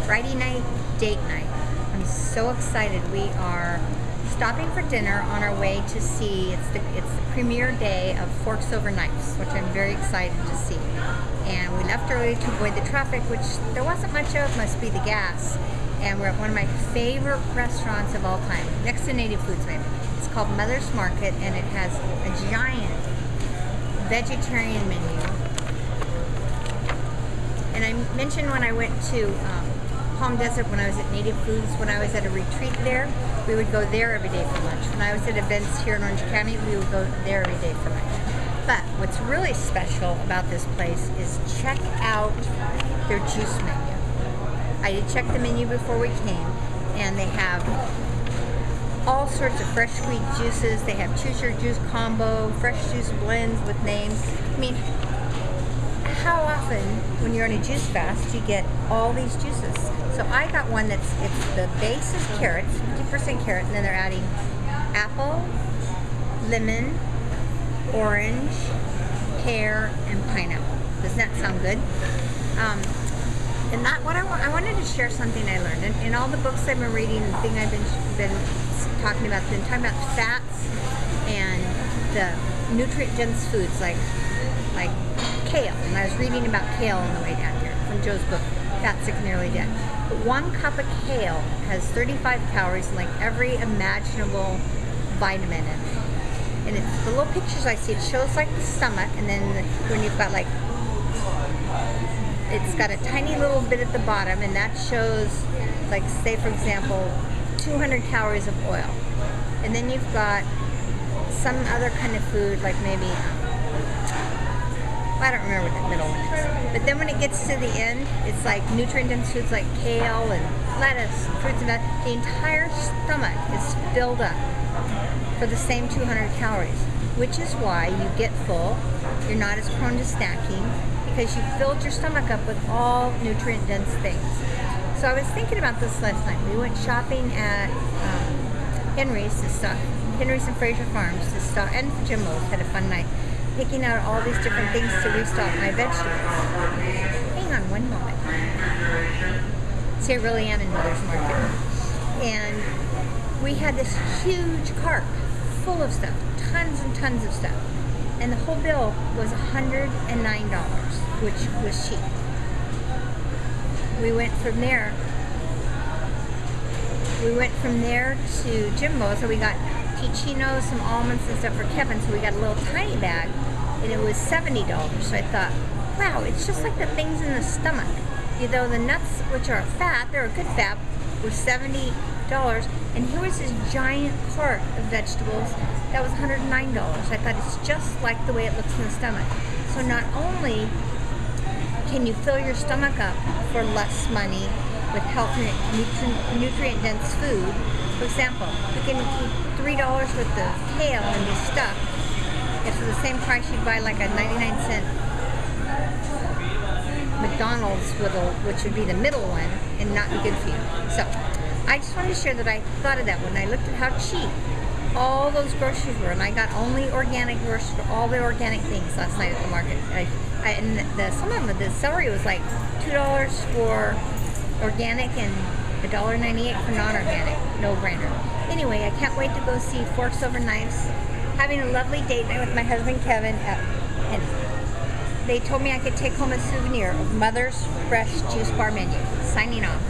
Friday night, date night. I'm so excited. We are stopping for dinner on our way to see, it's the premiere day of Forks Over Knives, which I'm very excited to see. And we left early to avoid the traffic, which there wasn't much of, must be the gas. And we're at one of my favorite restaurants of all time, next to Native Foods maybe. It's called Mother's Market, and it has a giant vegetarian menu. And I mentioned when I went to Palm Desert, when I was at Native Foods, when I was at a retreat there, we would go there every day for lunch. When I was at events here in Orange County, we would go there every day for lunch. But what's really special about this place is check out their juice menu. I did check the menu before we came, and they have all sorts of fresh squeezed juices. They have choose your juice combo, fresh juice blends with names. I mean, how often when you're on a juice fast do you get all these juices? So I got one it's the base is carrots, 50% carrot, and then they're adding apple, lemon, orange, pear, and pineapple. Doesn't that sound good? And that what I wanted to share something I learned in all the books I've been reading. The thing I've been talking about fats and the nutrient-dense foods like kale. And I was reading about kale on the way down here from Joe's book, Fat, Sick, Nearly Dead. But 1 cup of kale has 35 calories and like every imaginable vitamin in it. And it's the little pictures I see. It shows like the stomach, and then when you've got like, it's got a tiny little bit at the bottom, and that shows, like, say for example, 200 calories of oil. And then you've got some other kind of food, like maybe, I don't remember what the middle one is. But then when it gets to the end, it's like nutrient-dense foods like kale and lettuce, fruits and nuts. The entire stomach is filled up for the same 200 calories, which is why you get full. You're not as prone to snacking, because you filled your stomach up with all nutrient-dense things. So I was thinking about this last night. We went shopping at Henry's and Fraser Farms to stock, and Jimbo's. Had a fun night picking out all these different things to restock my vegetables. Hang on one moment. See, I really am in Mother's Market. And we had this huge cart full of stuff, tons and tons of stuff. And the whole bill was $109, which was cheap. We went from there to Jimbo's, so we got Ticino, some almonds and stuff for Kevin, so we got a little tiny bag, and it was $70. So I thought, wow, it's just like the things in the stomach. You know, the nuts, which are fat, they're a good fat, were $70. And here was this giant cart of vegetables that was $109. I thought it's just like the way it looks in the stomach. So not only can you fill your stomach up for less money with healthy, nutrient-dense food. For example, you can eat $3 worth of kale and be stuffed. It's for the same price you'd buy like a 99-cent McDonald's which would be the middle one, and not be good for you. So I just wanted to share that I thought of that when I looked at how cheap all those groceries were, and I got only organic groceries for all the organic things last night at the market. Some of them, the celery was like $2 for organic and $1.98 for non-organic. No-brainer. Anyway, I can't wait to go see Forks Over Knives. Having a lovely date night with my husband Kevin, and they told me I could take home a souvenir of Mother's Fresh Juice Bar menu. Signing off.